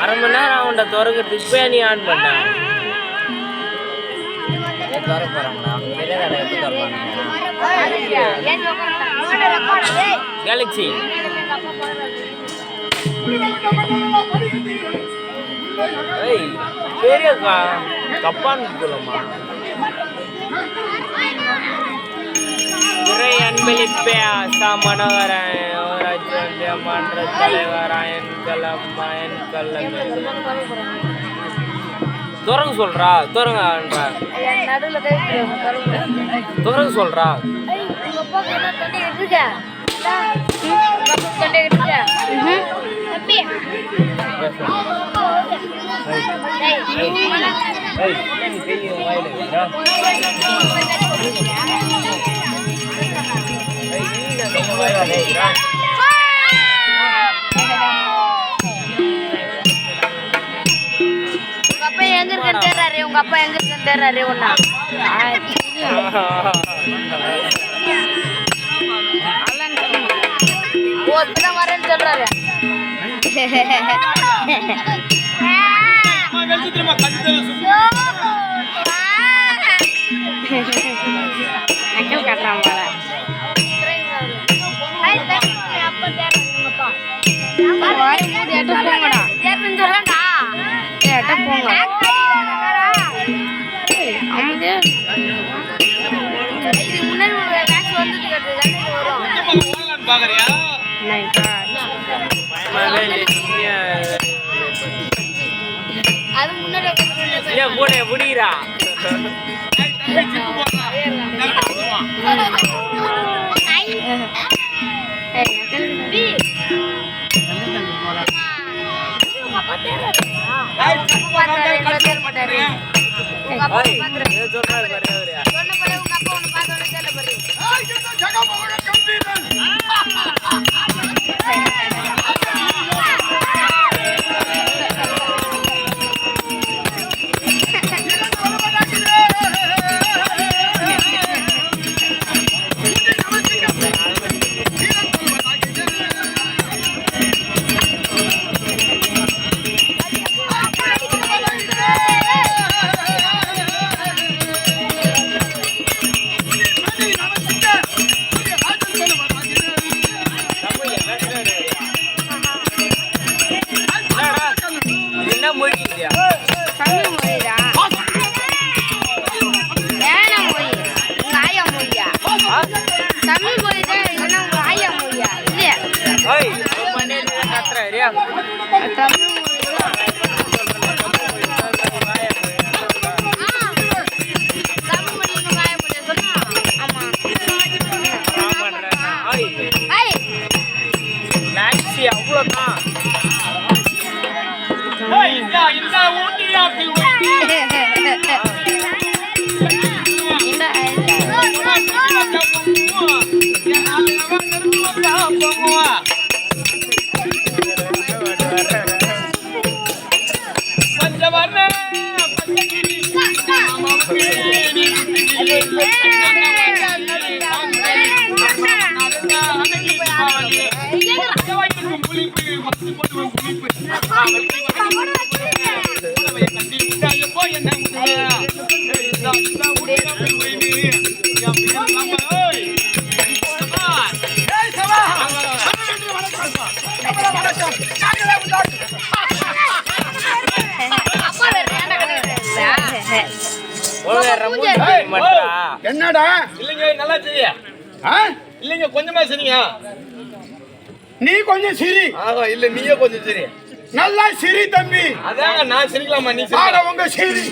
அரை மணி நேரம் அவன்கிட்ட திறக்கிறதுக்கு இப்போ நீ ஆன் பண்ண திற போகிறாங்களா தெரியாத எப்படி திறப்பாங்க கேலக்ஸி ஏய் பெரிய கப்பான்னு இருக்குல்லம்மா துறை அன்பளிப்பே ஆசா மனோகரன் ஊராட்சி மன்ற தலைவர் அயன் கல்லம் துறங்க சொல்றா துறங்க துறங்க சொல்றா எங்க இருக்குன்னு தேர்றாரு உங்க அப்பா எங்க இருக்குன்னு தேர்றாரு ஒன்னா வரேன்னு சொல்றாரு கட்டுறான் போல போங்க அது முன்னாடி முடிகிறா என்னடா இல்லைங்க நல்லா சரியா இல்லைங்க கொஞ்சமா சரிங்க நீ கொஞ்சம் சிரி இல்ல நீயே கொஞ்சம் சரி நல்லா சிரி தம்பி அதாங்க நான் சிரிக்கலாமா நீ உங்க சிரி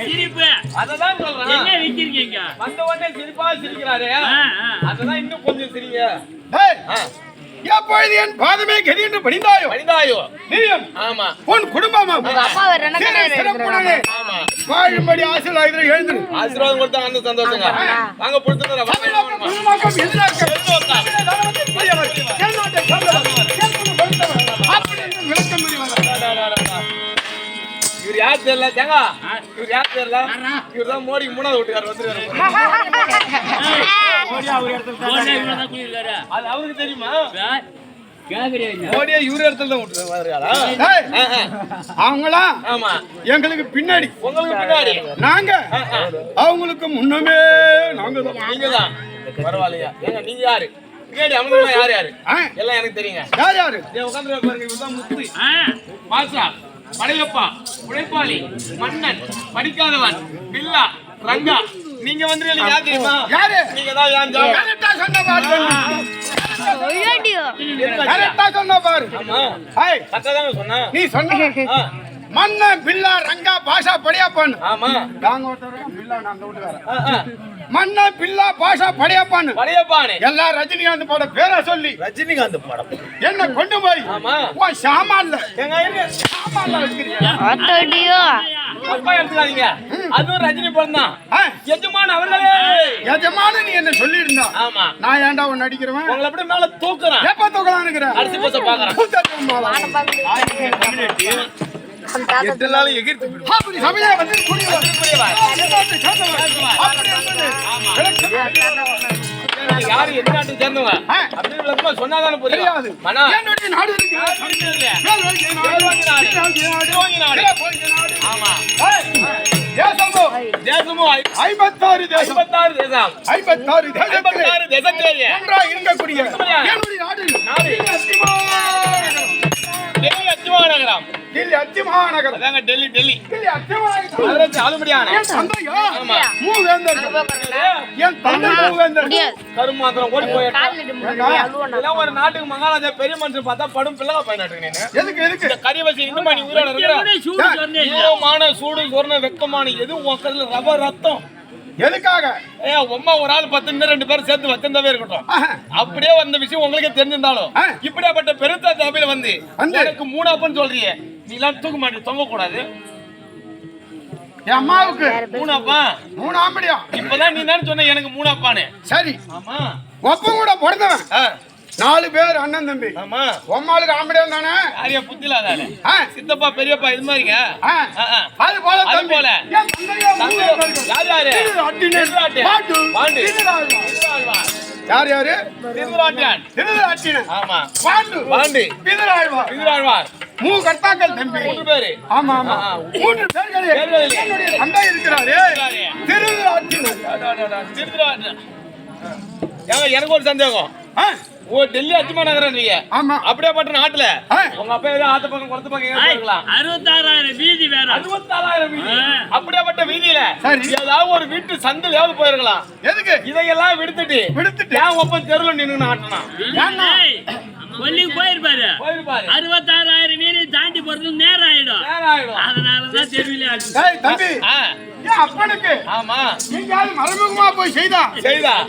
சிரிப்பு அததான் சொல்றேன் என்ன விக்கிறீங்க வந்த உடனே சிரிப்பா சிரிக்கிறாரே அததான் இன்னும் கொஞ்சம் சிரிங்க எப்பொழுது என் பாதமே கதி என்று பணிந்தாயோ நீயும் ஆமா உன் குடும்பமும் வாழும்படி ஆசீர்வாதம் எழுந்து ஆசீர்வாதம் கொடுத்தாங்க அந்த சந்தோஷங்க வாங்க பொறுத்து யார் தெரியல தேங்கா இவர் யார் தெரியல இவர் தான் மோடிக்கு 3வது வீட்டுக்காரர் வந்துருக்காரு அது அவருக்கு தெரியுமா மோடியா இவர் இடத்துல தான் விட்டுருக்காரா அவங்களா ஆமா எங்களுக்கு பின்னாடி உங்களுக்கு பின்னாடி நாங்க அவங்களுக்கு முன்னமே நாங்க தான். நீங்க தான் பரவாயில்லையா ஏங்க நீங்க யாரு பின்னாடி அவங்க யார் யாரு எல்லாம் எனக்கு தெரியுங்க யார் யாரு உட்காந்து பாருங்க இவர்தான் முத்து பாசா படையப்பா உழைப்பாளி மன்னன் படிக்காதவன் பில்லா ரங்கா நீங்க வந்து யார் தெரியுமா யாரு நீங்க தான் யான் ஜாம் கரெக்டா சொன்ன பாரு ஐயோ கரெக்டா சொன்ன பாரு ஆமா ஹாய் கரெக்டா சொன்னா நீ சொன்ன மன்ன பில்லா ரங்கா பாஷா படையப்பான்னு ஆமா நாங்க ஒருத்தர் பில்லா நாங்க விட்டுக்கார மன்ன பில்லா பாஷா படையப்பான்னு படையப்பானே எல்லா ரஜினிகாந்த் பட பேரை சொல்லி ரஜினிகாந்த் படம் என்ன கொண்டு போய் ஆமா உன் சாமான்ல எங்க இருங்க சாமான்ல வச்சிருக்கியா அத்தடியோ அப்பா எடுத்துக்காதீங்க அதுவும் ரஜினி படம் தான் எஜமான் அவர்களே எஜமான நீ என்ன சொல்லி இருந்தா ஆமா நான் ஏன்டா உன்னை அடிக்கிறவன் உங்களை அப்படியே மேல தூக்குறேன் எப்ப தூக்கலாம் இருக்கிறேன் அரிசி பச பாக்குறேன் எட்டு நாள் எகிர்த்து விடும் அப்படி சபையா வந்து குடிவா யாரு எந்த நாட்டுக்கு சேர்ந்தவங்க அப்படி விளக்கமா சொன்னாதானே புரியாது மனா என்னுடைய நாடு இருக்கு ஆமா தேசமோ தேசமும் 56 தேசம் 56 தேசம் 56 56 தேசத்தேரிய ஒன்றா இருக்கக்கூடிய என்னுடைய நாடு டெல்லி அத்திமா நகரம் டெல்லி அத்திமா நகரம் அதாங்க டெல்லி டெல்லி டெல்லி அத்திமா நகரம் அதற்கு ஆளுமடியான தந்தையா ஆமா மூவேந்தர் என் தந்தை மூவேந்தர் கருமாத்திரம் ஓடி போயிட்டா அழுவணும் இதெல்லாம் ஒரு நாட்டுக்கு மகாராஜா பெரிய மனுஷன் பார்த்தா படும் பிள்ளை பயனாட்டு நீனு எதுக்கு இந்த கரிவசி இன்னும் நீ உயிரோட இருக்கிற ஈரமான சூடு சொர்ண வெக்கமான எது உன் கல்ல ரவ ரத்தம் எதுக்காக உம்மா ஒரு ஆள் 10 இன்னும் 2 பேர் சேர்த்து வச்சிருந்தாவே இருக்கட்டும் அப்படியே வந்த விஷயம் உங்களுக்கே தெரிஞ்சிருந்தாலும் இப்படியாப்பட்ட பெருத்த சபையில வந்து எனக்கு 3 அப்பன்னு சொல்றீங்க நீ எல்லாம் தூக்க மாட்டே தொங்க கூடாது என் அம்மாவுக்கு 3 அப்பா 3 ஆம்படியா இப்பதான் நீ தானே சொன்ன எனக்கு 3 அப்பான்னு சரி ஆமா ஒப்பம் கூட பிறந்தவன் 4 பேர் அண்ணன் தம்பி ஆமா உம்மாளுக்கு ஆம்படியா தானே யாரையா புத்தில அதால சித்தப்பா பெரியப்பா இது மாதிரிங்க அது போல அது தம்பி போல என் தந்தையா யார் யாரு பாட்டு பாண்டு யார் யாரு திருவிழாட்டியான் திருவிழாட்டினன் ஆமா பாண்டு பாண்டு பிதராழ்வார் திருவிழாழ்வார் 3 கர்த்தாக்கள் தம்பி 3 பேரு ஆமா ஆமா 3 பேர்களே என்னுடைய தந்தை இருக்கிறாரே திருவிழாட்டினன் திருவிழாட்டியான் எனக்கு ஒரு சந்தேகம் ஓ டெல்லி அத்திமா நகரம் நீங்க ஆமா அப்படியேப்பட்ட நாட்டுல உங்க அப்பா ஏதோ ஆத்த பக்கம் குளத்து பக்கம் எங்க இருக்கலாம் 66,000 வீதி வேற 66,000 வீதி அப்படியேப்பட்ட வீதியில சரி. ஏதாவது ஒரு வீட்டு சந்திலையாவது போயிருக்கலாம் எதுக்கு இதையெல்லாம் விடுத்துட்டு ஏன் ஒப்பம் தெருல நின்னு ஆட்டனா கொல்லிக்கு போயிருப்பாரு போயிருப்பாரு 66,000 வீதி தாண்டி போறது நேரம் ஆயிடும் நேரம் ஆயிடும் அதனாலதான் தெருவிலே ஏய் தம்பி ஏன் அப்பனுக்கு ஆமா எங்கயாவது மறைமுகமா போய் செய்தா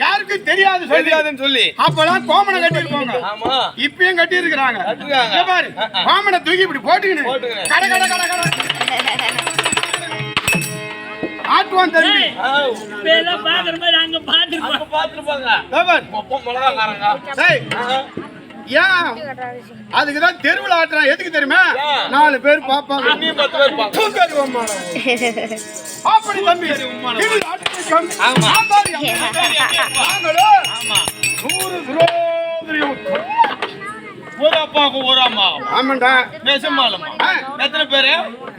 யாருக்கு தெரியாதுன்னு சொல்லி அப்பெல்லாம் கோமனை கட்டி இருப்பாங்க ஆமா இப்பயும் கட்டி இருக்கிறாங்க கட்டிருக்காங்க. பாரு கோமனை தூக்கி இப்படி போட்டுக்கின்னு போட்டுக்கின்னு. கட கட கட கட ஆட்டுவான் தம்பி இப்பெல்லாம் பாக்குற மாதிரி அங்க பாத்துருப்போம் அப்ப பாத்துருப்பாங்க பாரு. ஒப்பம் மிளகாக்காரங்க டேய், ஏன் அதுக்குதான் தெருவில் ஆட்டுறான் எதுக்கு தெரியுமா ஏன்? 4 பேர் பாப்பாங்க இன்னும் 10 பேர் இருப்பாங்க. அப்படி தம்பி இது ஆட்டுக்கு ஆமா. ஆத்தாடி நாங்களோ ஆமா 100 துரோகியம். ஒரு அப்பாவுக்கு ஒரு அம்மா ஆமாண்டா நெசமாலம்மா எத்தனை பேரு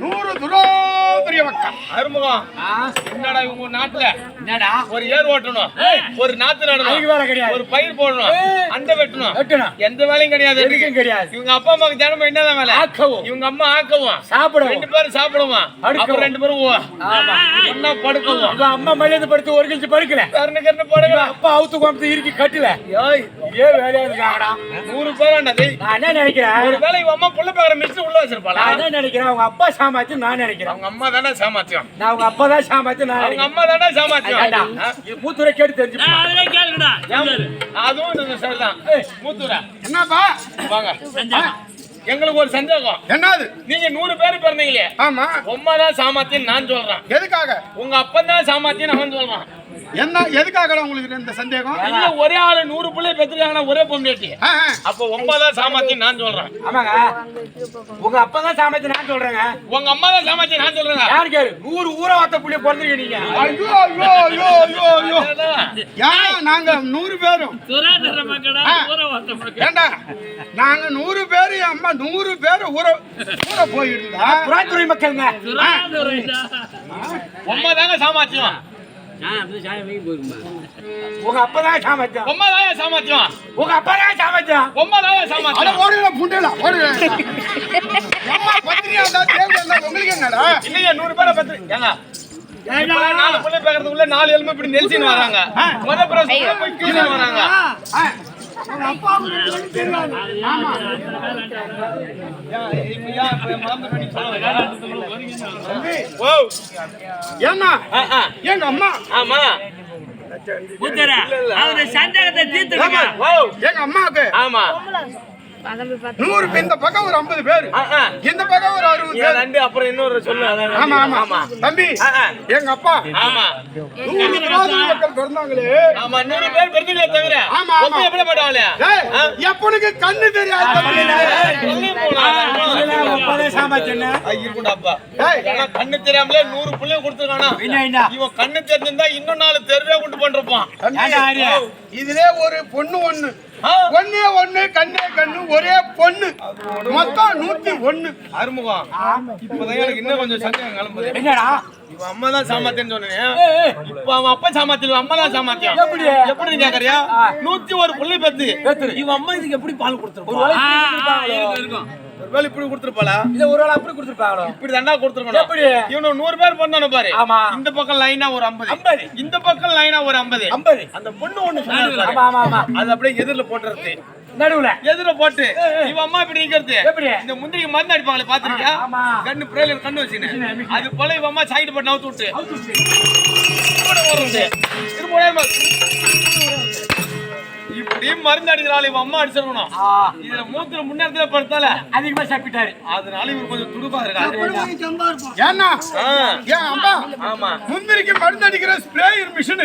100 துரோகிய வக்கம் அருமுகம் என்னடா இவங்க நாட்டுல என்னடா ஒரு ஏர் ஓட்டணும் ஒரு நாத்து நடணும் ஒரு பயிர் போடணும் அந்த வெட்டணும் எந்த வேலையும் கிடையாது இவங்க அப்பா அம்மாக்கு தினமும் என்னதான் வேலை இவங்க அம்மா ஆக்கவும் சாப்பிடுவோம் 2 பேரும் சாப்பிடுவோம் அப்புறம் 2 பேரும் ஒன்னா படுக்கவும் அம்மா மரியாதை படுத்து ஒரு கிழிச்சு படுக்கல கருணு படுக்கல அப்பா அவுத்து கோமத்து இறுக்கி கட்டல இதே வேலையா இருக்காங்கடா 100 பேராண்டா நான் என்ன நினைக்கிறேன் ஒரு வேலை இவங்க அம்மா புள்ள பேர மிஸ் உள்ள வச்சிருப்பாளா நான் என்ன நினைக்கிறேன் அவங்க அப்பா சாமாச்சு நான் நினைக்கிறேன் அவங்க அம்மா தானே சாமாத்தியம் நான் அவங்க அப்பா தான் சாமாச்சு நான் அவங்க அம்மா தானே சாமாத்தியம் இது மூத்துரை கேட்டு தெரிஞ்சு அவரே கேளுடா அதுவும் இந்த சரிதான் மூத்துரா என்னப்பா வாங்க எங்களுக்கு ஒரு சந்தேகம் என்னது நீங்க 100 பேர் பிறந்தீங்களே ஆமா உம்மா தான் சாமாத்தியம் நான் சொல்றேன் எதுக்காக உங்க அப்பன் தான் சாமாத்தியம் அவன் சொல்றான் என்ன எதுக்காக உங்களுக்கு இந்த சந்தேகம்? இல்ல ஒரே ஆளு 100 பிள்ளை பெத்துறாங்கன்னா ஒரே பொம்னேட்டி. அப்ப 9 சாமர்த்தியம் நான் சொல்றேன். ஆமாங்க. உங்க அப்பா தான் சாமர்த்தியம் நான் சொல்றேங்க. உங்க அம்மா தான் சாமர்த்தியம் நான் சொல்றேன். யார் கேரு? 100 ஊரை வாத்த புள்ளிய பொறுத்துக்க நீங்க. ஐயோ ஐயோ ஐயோ ஐயோ ஐயோ. நாங்க 100 பேரும். ஏண்டா நாங்க 100 பேரு அம்மா 100 பேரு ஊர போயிருந்தா புறாத்துறை மக்கள்ங்க. உங்க தாங்க சாமர்த்தியம். உங்க அப்பா தான் சாமர்த்தியம். உங்க தான் சாமர்த்தியம். உங்க அப்பா தான் சாமர்த்தியம். உங்க தான் சாமர்த்தியம். அட ஓடுடா புண்டல ஓடுடா. அம்மா பத்தினியா இருந்தா தேவ இருந்தா உங்களுக்கு என்னடா? இல்லையா 100 பேரை பத்தி ஏங்க இப்பலாம் 4 புள்ளை பேக்கிறதுக்குள்ள 4 எலும்பு இப்படி நெல்சின்னு வராங்க. முத பிரசவத்துல போய் கீழே வராங்க. உங்க அப்பா உங்களுக்கு தெரியாது. ஆமா. ஓ ஏன்னா எங்க அம்மா ஆமா அவரு சந்தேகத்தை தீர்த்துக்கங்க. ஓ எங்க அம்மாவுக்கு ஆமா 100 இந்த பக்கம் ஒரு 50 பேர் இந்த பக்கம் ஒரு 60 பேர். ரெண்டு அப்புறம் இன்னொரு சொல்லு. ஆமா ஆமா தம்பி எங்க அப்பா ஆமா 100 திராவிட மக்கள் பிறந்தாங்களே. ஆமா 100 பேர் பிறந்தீங்களே தவிர ஆமா ஆமா எப்படி பட்டாவல எப்பனுக்கு கண்ணு தெரியாது தம்பி. அப்பா சாமர்த்தியம். ஐயோ கண்ணு தெரியாமலே 100 புள்ளைய கொடுத்துருக்கானா. இவன் கண்ணு தெரிஞ்சிருந்தா இன்னும் 4 தெருவே கொண்டு பண்றப்பான். இதுல ஒரு பொண்ணு ஒண்ணு ஒண்ணே ஒண்ணு கண்ணே கண்ணு ஒரே பொண்ணு மொத்தம் 101. அறுமுகம் இப்பதான் எனக்கு இன்னும் கொஞ்சம் சந்தேகம் கிளம்புது. என்னடா இவன் அம்மா தான் சாமர்த்தியம் சொன்னேன். இப்ப அவன் அப்பா சாமர்த்தியம் அம்மா தான் சாமர்த்தியம். எப்படி கேக்குறியா? 101 புள்ளை பெத்து இவன் அம்மா இதுக்கு எப்படி பால் கொடுத்துருப்பான்? ஒருவேளை இப்படி கொடுத்துருப்பாளா? இல்ல ஒரு வேளை அப்படி கொடுத்துருப்பாங்களோ? இப்படி தண்டா கொடுத்துருக்கணும். எப்படி இவனு 100 பேர் பண்ணானு பாரு. ஆமா. இந்த பக்கம் லைனா ஒரு 50 இந்த பக்கம் லைனா ஒரு 50 அந்த பொண்ணு ஒண்ணு சொன்னாரு. ஆமா ஆமா ஆமா. அது அப்படியே எதிரில போட்டுறது. நடுவுல எதிர போட்டு இவன் அம்மா இப்படி நிக்கிறது. எப்படி? இந்த முந்திரிக்கு மருந்து அடிப்பாங்களே பாத்திருக்கியா? ஆமா. கண்ணு பிரேல கண்ணு வச்சினே. அது போல இவன் அம்மா சைடு போட்டு நவுத்து விட்டு இப்படி வருது. இப்படி மருந்து அடிக்கிறாள் இவன் அம்மா அடிச்சிருக்கணும். இதுல மூத்துல முன்னேறத்துல படுத்தால அதிகமா சாப்பிட்டாரு. அதனால இவர் கொஞ்சம் துடுப்பா இருக்காரு. ஏன்னா ஏன் அம்மா ஆமா முந்திரிக்கு மருந்து அடிக்கிற ஸ்ப்ரேயர் மிஷின்.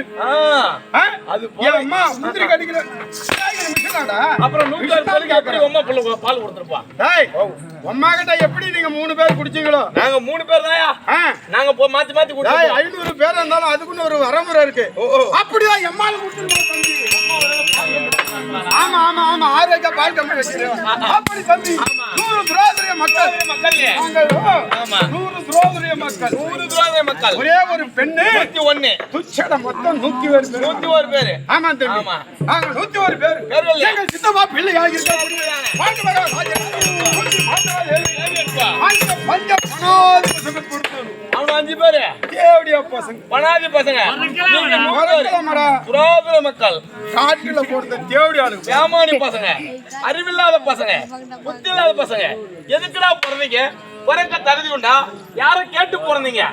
அது ஏன் அம்மா முந்திரிக்கு அடிக்கிற ஸ்ப்ரேயர் மிஷினாடா? அப்புறம் 100 பேருக்கு எப்படி அம்மா பால் கொடுத்துருப்பா? டேய் அம்மா கிட்ட எப்படி நீங்க 3 பேர் குடிச்சீங்களோ? நாங்க 3 பேர் தாயா. நாங்க போ மாத்தி மாத்தி குடிச்சோம். 500 பேர் இருந்தாலும் அதுக்குன்னு ஒரு வரமுறை இருக்கு. அப்படிதான் எம்மால குடிச்சிருக்கோம் தம்பி. ஆமா ஆமா ஆமா ஆரோக்கிய பால் கம்மி வச்சிருக்கோம். அப்படி தம்பி 100 துரோதரிய மக்கள் ஆமா 100 துரோதரிய மக்கள் 100 துரோதரிய மக்கள் ஒரே ஒரு பெண்ணு 101 துச்சட மொத்தம் 101 பேர். ஆமா தம்பி ஆமா நாங்க 101 பேர். எங்க சித்தப்பா பிள்ளை ஆகிருக்கா பாட்டு வர பஞ்ச பணாதி பசங்க கொடுத்தோம். அவன் 5 பேர் தேவடியா பசங்க பணாதி பசங்க. துரோதரிய மக்கள் காட்டுல போடுற தேவடி ஆளுங்க ஏமானி பசங்க அறிவில்லாத பசங்க புத்தி இல்லாத பசங்க. எதுக்குடா பிறந்தீங்க? பிறக்க தகுதி உண்டா? யாரும் கேட்டு பிறந்தீங்க?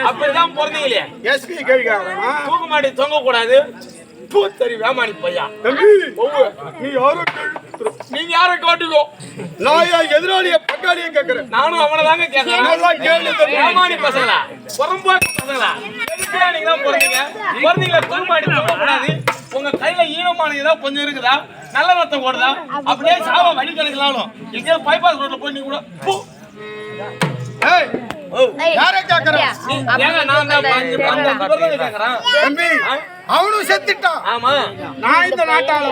அப்படிதான் பிறந்தீங்களே. எஸ்பி கேட்காரா தூக்கு மாட்டி தொங்க கூடாது. சரி வேமானி பையா தம்பி நீ யாரும் நீங்க யாரை காட்டுக்கோ. நான் எதிராளிய பங்காளிய கேக்குறேன். நானும் அவனை தாங்க கேட்கறேன். ஏமானி பசங்களா புறம்போக்கு பசங்களா எதுக்குடா நீங்க தான் பிறந்தீங்க? பிறந்தீங்களா தூக்கு மாட்டி தொங்க கூடாது. உங்க கையில ஈரமான ஏதாவது கொஞ்சம் இருக்குதா? நல்ல ரத்தம் ஓடுதா? அப்படியே சாவ வழி கிடைக்கலாலும் எங்கேயாவது பைபாஸ் ரோட்ல போய் நீ கூட யார கேக்குறேன்? தம்பி அவனும் செத்துட்டான். ஆமா நான் இந்த நாட்டால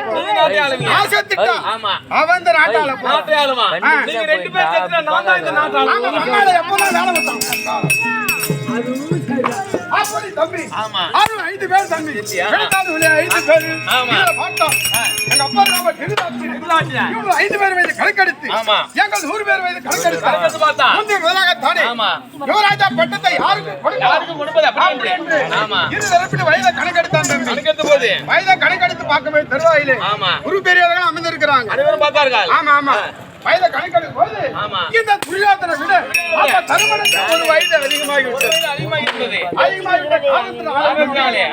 நான் செத்துட்டான். ஆமா அவன் இந்த நாட்டால நாட்டை ஆளுமா. நீங்க 2 பேர் செத்துட்டா நான் தான் இந்த நாட்டை ஆளுமா. எப்பதான் வேலை வந்தாங்க அப்படி தம்பி. ஆமா அவன் 5 பேர் தம்பி. 5 பேர். ஆமா பார்த்தோம் எங்க அப்பா நாம திருதாட்சி இவங்க 5 பேர் வயது கணக்கெடுத்து ஆமா எங்கள் 100 பேர் வயது கணக்கெடுத்து பார்த்தா முந்தைய முதலாக தானே ஆமா யுவராஜா பட்டத்தை யாருக்கு கொடுப்பது அப்படி என்று ஆமா இரு தரப்பில் வயதை கணக்கெடுத்தான் தம்பி. கணக்கெடுத்த போது வயதை கணக்கெடுத்து பார்க்கவே தருவாயிலே ஆமா குரு பெரியவர்கள் அமர்ந்திருக்கிறாங்க. அனைவரும் பார்த்தார்கள். ஆமா ஆமா வயதை கணக்கெடுக்கும் போது இந்த துரியோதனை விட அப்ப தருமனுக்கு ஒரு வயது அதிகமாகிவிட்டது. அதிகமாகிவிட்ட காரணத்தினாலே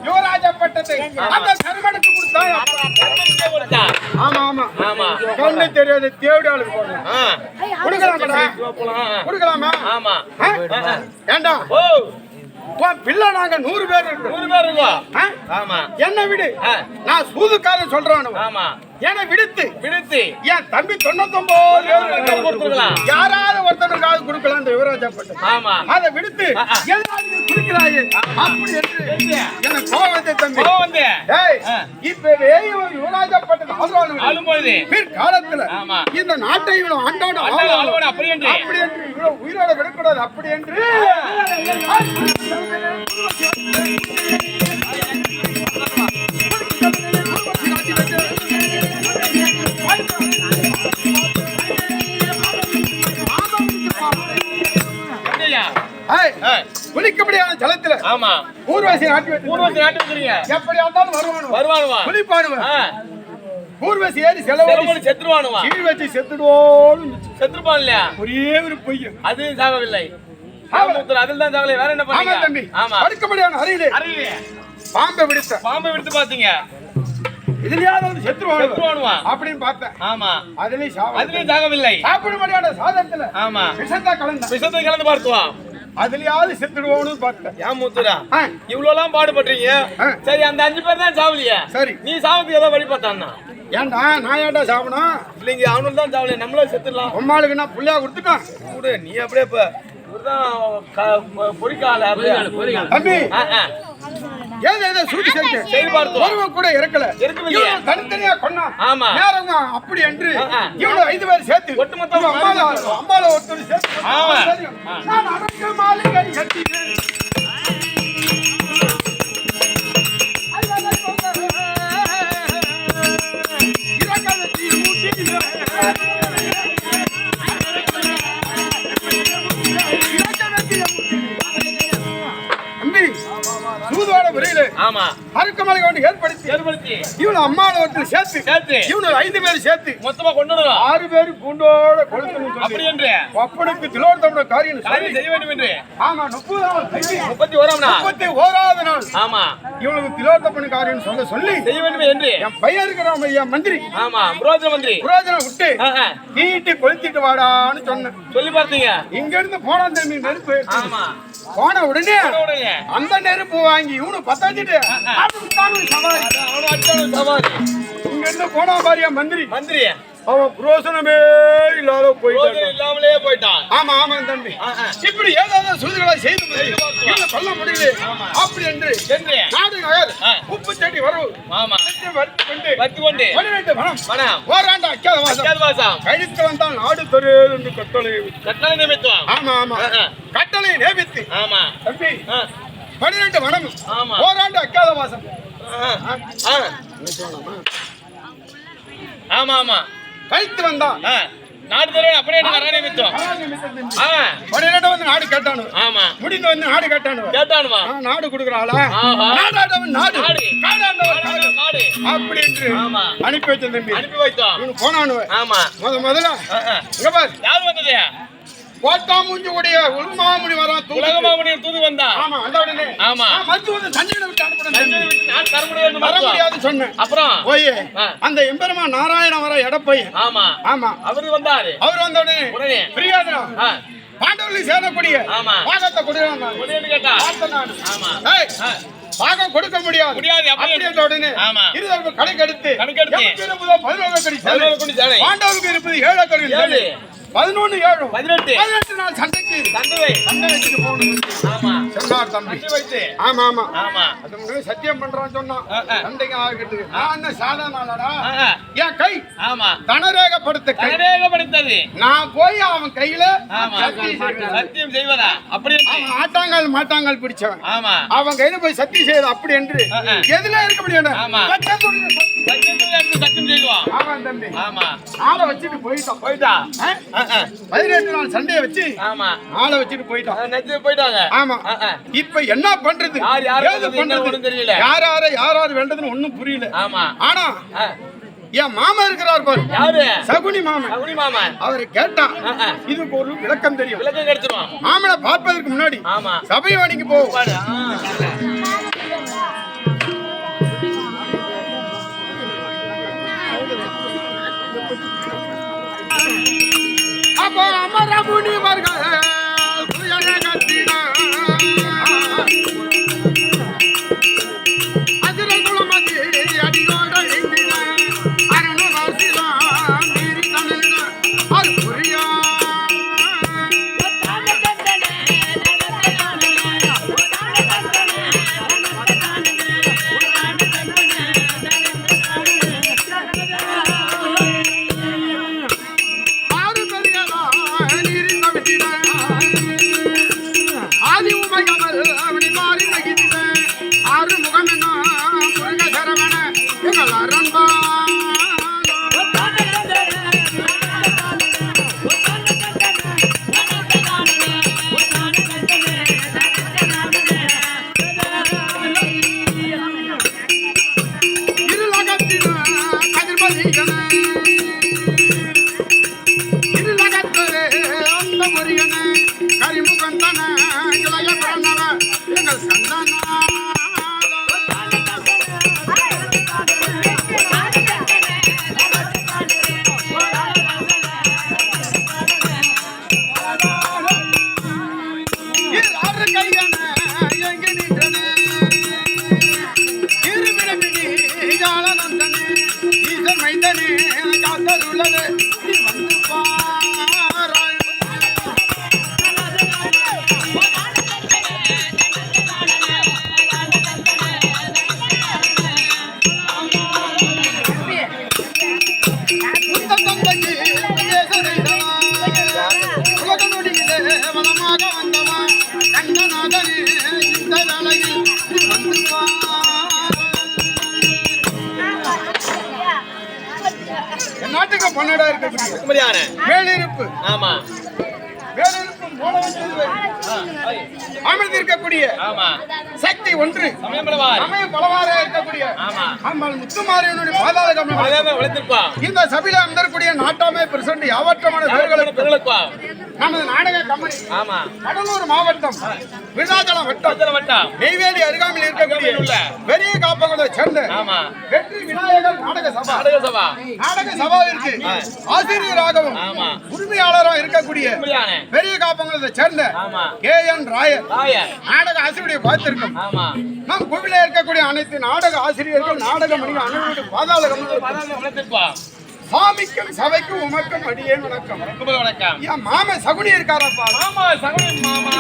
யுவராஜா பட்டத்தை அந்த தருமனுக்கு கொடுத்தா. ஆமா ஆமா ஆமா கண்ணு தெரியாத தேவடி ஆளுக்கு போடணும். கொடுக்கலாமா? கொடுக்கலாமா? ஆமா ஏண்டா உன் பிள்ளை நாங்க 100 பேர் இருக்கோம். 100 பேர் இருக்கோம். ஆ? ஆமா. என்ன விடு, நான் சூதுக்காரன் சொல்றேன். ஆமா. என்னை விடுத்து என் தம்பி 99 பேர் கொடுத்துக்கலாம். யாராவது ஒருத்தனுக்காவது கொடுக்கலாம். இந்த யுவராஜப்பட்ட ஆமா. அதை விடுத்து எல்லாரும் குடிக்கிறாயே அப்படி என்று எனக்கு கோவத்தை தம்பி இப்பவே யுவராஜப்பட்ட ஆளும்பொழுது பிற்காலத்துல இந்த நாட்டை இவ்வளவு ஆண்டாடு அப்படி என்று இவ்வளவு உயிரோட விடக்கூடாது அப்படி என்று குளிக்கப்படியான ஜலத்துல ஊர்வசி நாட்டி வச்சிருக்கீங்க. எப்படி இருந்தாலும் வருவானுவா குளிப்பானுவன். ஊர்வசி ஏறி செலவு செத்துருவானுவா. கீழ் வச்சு செத்துடுவோம். செத்துருப்பான் இல்லையா? ஒரே ஒரு பொய்ய அது சாகவில்லை. அதில் தான் சாகலை. வேற என்ன பண்ணீங்க தம்பி? படுக்கப்படியான அறையிலே பாம்பை விடுத்து பாத்தீங்க. இதுலயாவது செத்துருவானுவா அப்படின்னு பார்த்தேன். ஆமா. அதுலயும் சாகவில்லை. சாப்பிடும்படியான சாதத்துல விஷத்தை கலந்து பார்த்துவான். அதுலயாவது செத்துடுவோம்னு பார்த்தேன். ஏன் மூத்துரா இவ்வளவு எல்லாம் பாடுபடுறீங்க? சரி, அந்த 5 பேர் தான் சாவலியா? சரி, நீ சாவத்துக்கு ஏதோ வழி பார்த்தான்னா? ஏன்டா நான் ஏன்டா சாவணும்? இல்லைங்க, அவனும் தான் சாவலியா. நம்மளும் செத்துடலாம். உம்மாளுக்கு நான் புள்ளையா கொடுத்துட்டான். கூட நீ அப்படியே இப்ப பொறிக்கால தம்பி ஏதோ சூடி செய்து பார்த்து ஒருவன் கூட இறக்கல. தனித்தனியா கொண்டா. ஆமா. நேரம் அப்படி என்று இவ்வளவு 5 பேர் சேர்த்து ஒட்டுமொத்தம் அம்பால ஒருத்தர் சேர்த்து நான் அடக்க மாளிகை கட்டினேன். ஏற்படுத்தி இவனு அம்மாவை ஒருத்தர் சேர்த்து இவனு 5 பேர் சேர்த்து மொத்தமா கொண்டு 6 பேர் கூண்டோட கொடுக்கணும். அப்படி என்று அப்பனுக்கு திலோத்தமோட காரியம் செய்ய வேண்டும் என்று. ஆமா. 31வது நாள். ஆமா. இவனுக்கு திலோத்தமன் காரியம் சொல்லி செய்ய வேண்டும் என்று என் பையன் இருக்கிற ஐயா மந்திரி. ஆமா. புரோஜன விட்டு வீட்டு கொளுத்திட்டு வாடான்னு சொன்னேன். சொல்லி பார்த்தீங்க. இங்க இருந்து போனா தம்பி நெருப்பு. ஆமா. போன உடனே அந்த நெருப்பு வாங்கி இவனு பத்தாச்சிட்டு சவாரி இங்க இருந்து போனா பாரியா மந்திரி அவன் புரோசனமே இல்லாத இல்லாமலே போயிட்டான். ஆமா ஆமா தம்பி. இப்படி ஏதாவது சூழ்நிலை செய்து சொல்ல முடியல. அப்படி என்று நாடு நகர் உப்பு செடி வரவு ஓராண்டு அக்காதவாசம் கழித்து வந்தால் நாடு தொரு என்று கட்டளை நியமித்தான். ஆமா ஆமா. கட்டளை நியமித்து ஆமா தம்பி 12 வனம் ஓராண்டு அக்காதவாசம். ஆமா ஆமா கழித்து வந்தான். நாடு தர அப்படியே நியமித்தோம். 12 வந்து நாடு கட்டானு. ஆமா. முடிந்து வந்து நாடு கேட்டானுவா. நாடு கொடுக்குறாளா? நாடு அப்படி என்று அனுப்பி வச்ச தம்பி. அனுப்பி வைத்தோம். போனானு. ஆமா. முதல்ல இங்க பாரு யார் வந்தது? கோட்டா மூஞ்சி உடைய உலகமாமுனி வரான். உலகமாமுனி தூது வந்தா. ஆமா. அந்த உடனே ஆமா மத்து வந்து தண்ணியில விட்டு அனுப்பணும். நான் தர முடியாது சொன்னேன். அப்புறம் போய் அந்த எம்பெருமா நாராயண வர எடப்பை. ஆமா ஆமா. அவர் வந்த உடனே பிரியாதனா பாண்டவர்களுக்கு சேரக்கூடிய பாகத்தை கொடுக்கணும் கேட்டா. ஆமா. பாகம் கொடுக்க முடியாது. உடனே இருதரப்பு கணக்கெடுத்து 11 பாண்டவருக்கு இருப்பது 7 கருவி 11 7 18 நாள் சண்டைக்கு சண்டை வச்சுட்டு போகணும். ஆமா சொன்னார் தம்பி. ஆமா ஆமா ஆமா. அது முன்னாடி சத்தியம் பண்றான்னு சொன்னான். சண்டைக்கு ஆகிட்டு நான் என்ன சாதாரண ஆளாடா? என் கை ஆமா கனரேகப்படுத்தது. நான் போய் அவன் கையில சத்தியம் செய்வதா? அப்படி ஆட்டாங்கால் மாட்டாங்கால் பிடிச்சவன். ஆமா. அவன் கையில போய் சத்தியம் செய்வது அப்படி என்று எதுல இருக்க முடியாது. சத்தியம் செய்வான். ஆமா தம்பி. ஆமா. ஆளை வச்சுட்டு போயிட்டான். 18 நாள் சண்டையை வச்சு ஆளை வச்சுட்டு போயிட்டாங்க. ஆமா. இப்ப என்ன பண்றது? ஏது பண்றது தெரியல. யாராரு வேண்டதுன்னு ஒண்ணும் புரியல. ஆமா. ஆனா என் மாமா இருக்கிறார் பாரு. யாரு? சகுனி மாமா. அவரு கேட்டா இதுக்கு ஒரு விளக்கம் தெரியும். விளக்கம் கிடைச்சிரும். மாமனை பார்ப்பதற்கு முன்னாடி சபைவாணிக்கு போ. அப்போ அமர முனிவர்கள் பொன்னடா இருக்கக்கூடிய குமரியான மேலிருப்பு ஆமா மேலிருப்பு அமர்ந்திருக்கக்கூடிய ஆமா சக்தி ஒன்று சமயமளவார் சமயம் பலவாறு இருக்கக்கூடிய ஆமா அம்மாள் முத்துமாரியனுடைய பாதாள கமலம் அதாம வளர்த்திருப்பா இந்த சபையில அமர்ந்திருக்கக்கூடிய நாட்டாமை பிரசண்ட் யாவற்றமான பேர்களுக்கு பெருளப்பா நமது நாடக கம்பெனி ஆமா கடலூர் மாவட்டம் விருதாச்சலம் வட்டம் பத்தல வட்டா நெய்வேலி அருகாமையில் இருக்கக்கூடிய உள்ள பெரிய காப்பகங்களை சேர்ந்த ஆமா வெற்றி விநாயகர் நாடக சபா நாடக சபா நாடக சபாவிற்கு ஆசிரியராகவும் ஆமா உரிமையாளராக இருக்கக்கூடிய குமரியான பெரிய காப்பகங்களை சேர்ந்த ஆமா KN ராயர் ராயர் நாடக ஆசிரியருடைய பார்த்திருக்கும் ஆமா நம் கோவில இருக்கக்கூடிய அனைத்து நாடக ஆசிரியர்கள் நாடக மணி அனைவருடைய பாதாள கமலம் பதால வளர்த்திருப்பா சாமிக்கும் சபைக்கும் உமக்கும் அடியேன் வணக்கம் குமரி வணக்கம் என் மாமன் சகுனி இருக்காரப்பா ஆமா சகோதரி மாமா